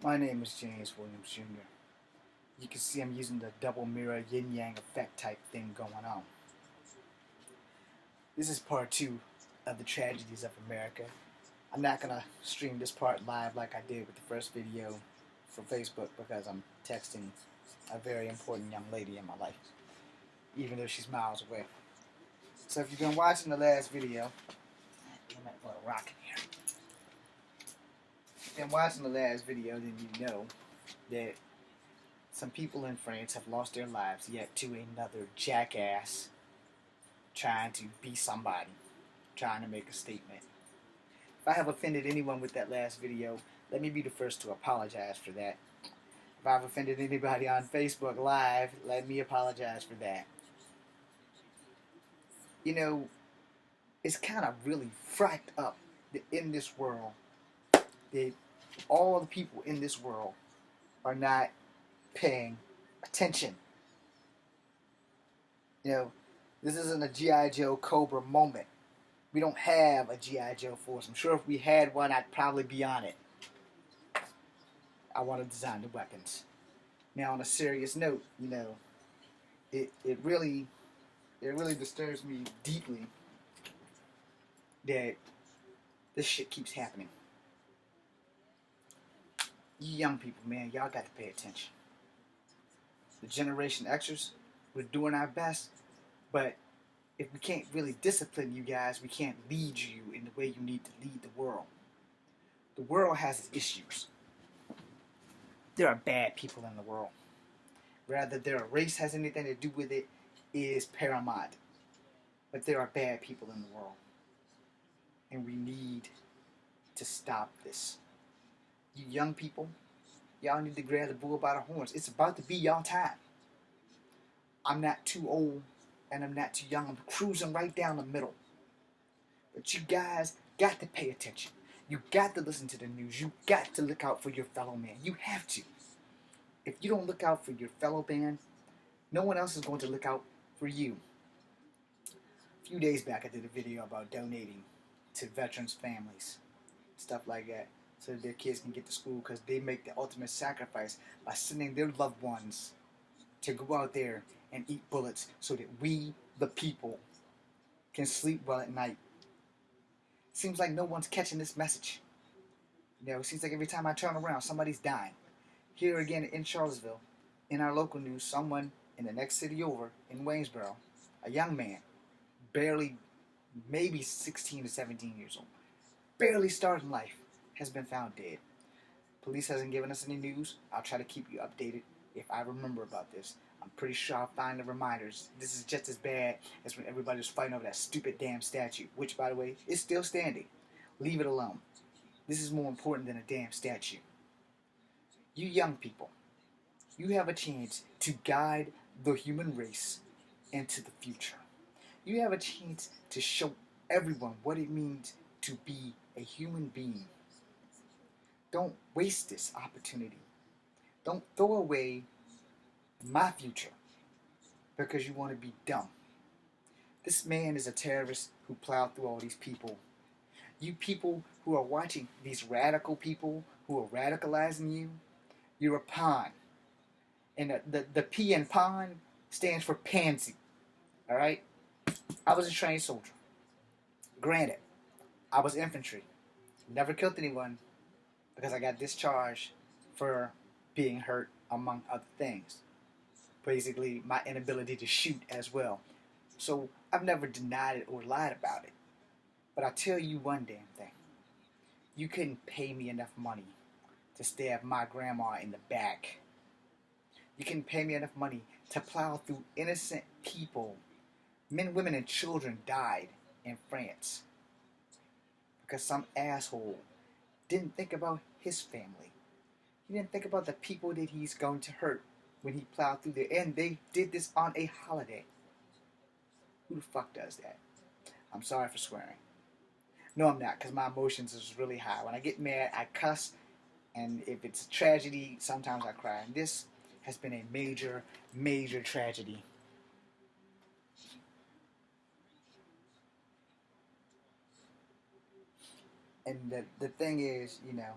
My name is James Williams Jr. You can see I'm using the double mirror yin yang effect type thing going on. This is part 2 of the tragedies of America. I'm not going to stream this part live like I did with the first video for Facebook because I'm texting a very important young lady in my life, even though she's miles away. So if you've been watching the last video, damn it, what a rock in here. If you've been watching the last video, then you know that some people in France have lost their lives yet to another jackass trying to be somebody, trying to make a statement. If I have offended anyone with that last video, let me be the first to apologize for that. If I've offended anybody on Facebook Live, let me apologize for that. You know, it's kind of really fracked up that in this world, that all the people in this world are not paying attention. You know, this isn't a G.I. Joe Cobra moment. We don't have a G.I. Joe force. I'm sure if we had one, I'd probably be on it. I want to design the weapons. Now, on a serious note, you know, it really disturbs me deeply that this shit keeps happening. You young people, man, y'all got to pay attention. The Generation Xers, we're doing our best, but if we can't really discipline you guys, we can't lead you in the way you need to lead the world. The world has its issues. There are bad people in the world. Rather their race has anything to do with it is paramount. But there are bad people in the world. And we need to stop this. You young people, y'all need to grab the bull by the horns. It's about to be y'all time. I'm not too old and I'm not too young. I'm cruising right down the middle. But you guys got to pay attention. You got to listen to the news. You got to look out for your fellow man. You have to. If you don't look out for your fellow man, no one else is going to look out for you. A few days back I did a video about donating to veterans' families, stuff like that, so that their kids can get to school because they make the ultimate sacrifice by sending their loved ones to go out there and eat bullets so that we, the people, can sleep well at night. Seems like no one's catching this message. You know, it seems like every time I turn around, somebody's dying. Here again in Charlottesville, in our local news, someone in the next city over, in Waynesboro, a young man, barely, maybe 16 to 17 years old, barely starting life, has been found dead. Police hasn't given us any news. I'll try to keep you updated if I remember about this. I'm pretty sure I'll find the reminders. This is just as bad as when everybody was fighting over that stupid damn statue, which, by the way, is still standing. Leave it alone. This is more important than a damn statue. You young people, you have a chance to guide the human race into the future. You have a chance to show everyone what it means to be a human being. Don't waste this opportunity. Don't throw away my future because you want to be dumb. This man is a terrorist who plowed through all these people. You people who are watching these radical people who are radicalizing you, you're a pawn. And the P in pawn stands for pansy. Alright? I was a trained soldier. Granted, I was infantry. Never killed anyone because I got discharged for being hurt, among other things. Basically, my inability to shoot as well. So I've never denied it or lied about it. But I'll tell you one damn thing. You couldn't pay me enough money to stab my grandma in the back. You couldn't pay me enough money to plow through innocent people. Men, women, and children died in France because some asshole didn't think about his family. He didn't think about the people that he's going to hurt when he plowed through there. And they did this on a holiday. Who the fuck does that? I'm sorry for swearing. No, I'm not, because my emotions is really high. When I get mad, I cuss, and if it's a tragedy, sometimes I cry. And this has been a major, major tragedy. And the thing is, you know,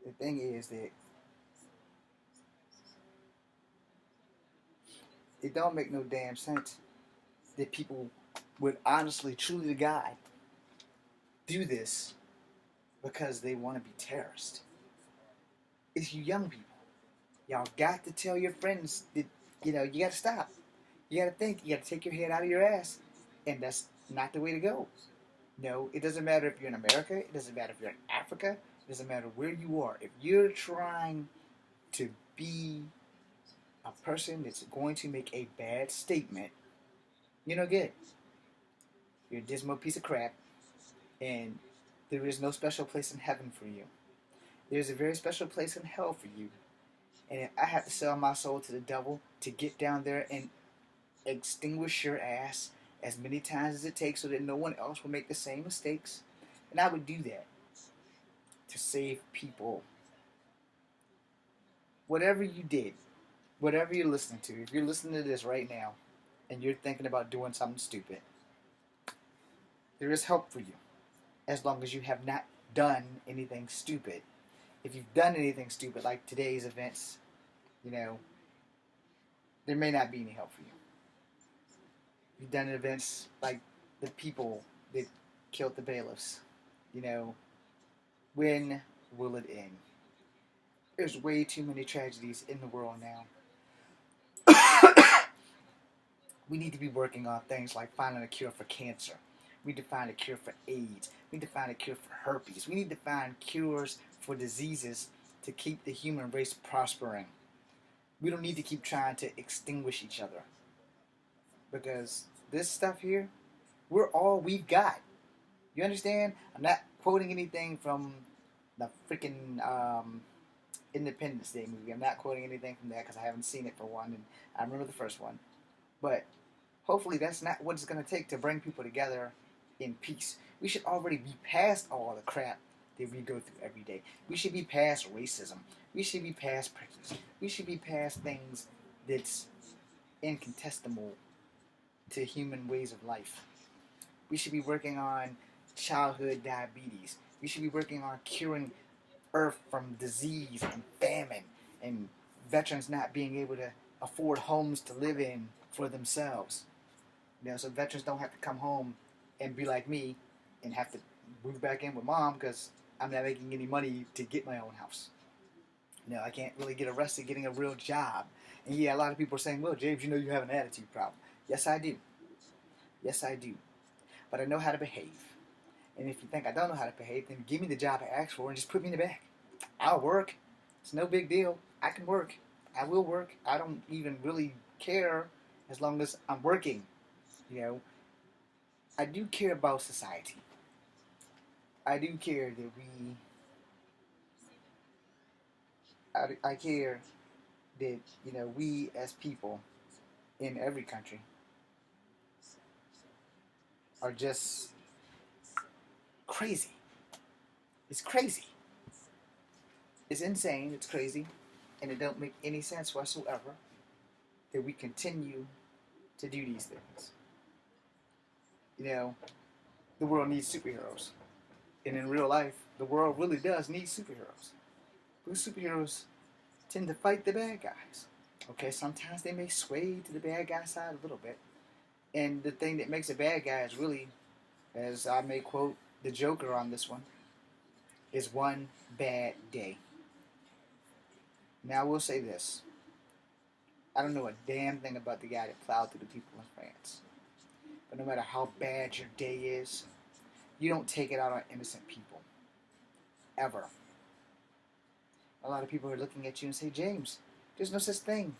The thing is that it don't make no damn sense that people would honestly, truly to God, do this because they want to be terrorists. It's you young people. Y'all got to tell your friends that, you got to stop. You got to think. You got to take your head out of your ass. And that's not the way to go. No, it doesn't matter if you're in America. It doesn't matter if you're in Africa. It doesn't matter where you are. If you're trying to be a person that's going to make a bad statement, you're no good. You're a dismal piece of crap. And there is no special place in heaven for you. There's a very special place in hell for you. And I have to sell my soul to the devil to get down there and extinguish your ass as many times as it takes so that no one else will make the same mistakes. And I would do that to save people. Whatever you did, whatever you're listening to, if you're listening to this right now and you're thinking about doing something stupid, there is help for you as long as you have not done anything stupid. If you've done anything stupid like today's events, there may not be any help for you. You've done events like the people that killed the bailiffs. When will it end? There's way too many tragedies in the world now. We need to be working on things like finding a cure for cancer. We need to find a cure for AIDS. We need to find a cure for herpes. We need to find cures for diseases to keep the human race prospering. We don't need to keep trying to extinguish each other. Because this stuff here, we're all we've got. You understand? I'm not quoting anything from the freaking Independence Day movie. I'm not quoting anything from that because I haven't seen it for one, and I remember the first one. But hopefully that's not what it's going to take to bring people together in peace. We should already be past all the crap that we go through every day. We should be past racism. We should be past prejudice. We should be past things that's incontestable to human ways of life. We should be working on childhood diabetes. We should be working on curing Earth from disease and famine and veterans not being able to afford homes to live in for themselves. So veterans don't have to come home and be like me and have to move back in with mom because I'm not making any money to get my own house. I can't really get arrested getting a real job. And yeah, a lot of people are saying, well, James, you have an attitude problem. Yes, I do. Yes, I do. But I know how to behave. And if you think I don't know how to behave, then give me the job I asked for and just put me in the back. I'll work. It's no big deal. I can work. I will work. I don't even really care as long as I'm working. I do care about society. I do care that I care that, we as people in every country are just crazy. It's crazy. It's insane. It's crazy. And it don't make any sense whatsoever that we continue to do these things. The world needs superheroes. And in real life, the world really does need superheroes. Those superheroes tend to fight the bad guys. Okay, sometimes they may sway to the bad guy side a little bit. And the thing that makes a bad guy is really, as I may quote the Joker on this one, is one bad day. Now I will say this. I don't know a damn thing about the guy that plowed through the people in France. But no matter how bad your day is, you don't take it out on innocent people. Ever. A lot of people are looking at you and say, James, there's no such thing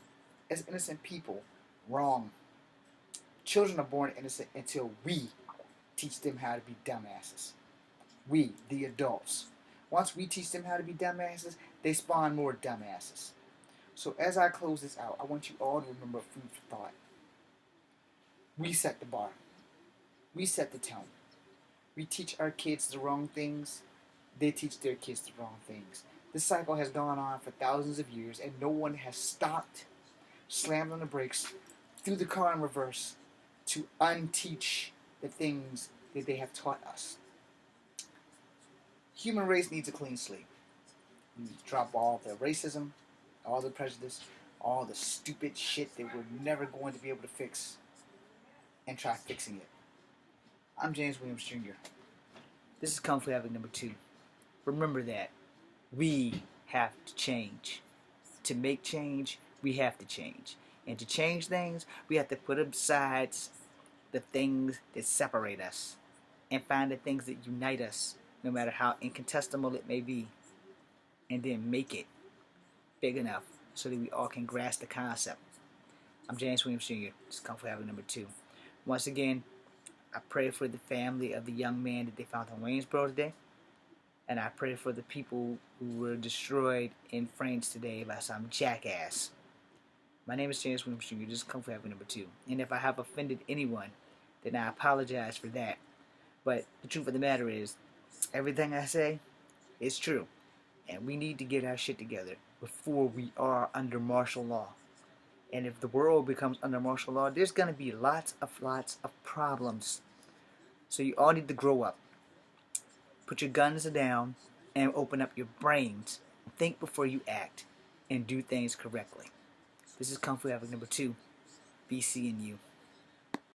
as innocent people. Wrong. Children are born innocent until we teach them how to be dumbasses. We, the adults. Once we teach them how to be dumbasses, they spawn more dumbasses. So as I close this out, I want you all to remember food for thought. We set the bar. We set the tone. We teach our kids the wrong things. They teach their kids the wrong things. This cycle has gone on for thousands of years, and no one has stopped, slammed on the brakes, threw the car in reverse to unteach the things that they have taught us. Human race needs a clean slate. We drop all the racism, all the prejudice, all the stupid shit that we're never going to be able to fix, and try fixing it. I'm James Williams Jr. This is Kung Fu Havoc number 2. Remember that we have to change. To make change, we have to change. And to change things, we have to put aside the things that separate us and find the things that unite us, no matter how incontestable it may be, and then make it big enough so that we all can grasp the concept. I'm James Williams Jr. This is Kung Fu Havoc number 2. Once again, I pray for the family of the young man that they found in Waynesboro today. And I pray for the people who were destroyed in France today by some jackass. My name is James Williams Jr. This is Kung Fu Havoc number 2. And if I have offended anyone, then I apologize for that. But the truth of the matter is, everything I say is true. And we need to get our shit together before we are under martial law. And if the world becomes under martial law, there's going to be lots of problems. So you all need to grow up. Put your guns down and open up your brains. Think before you act and do things correctly. This is Kung Fu Havoc number 2. Be seeing you.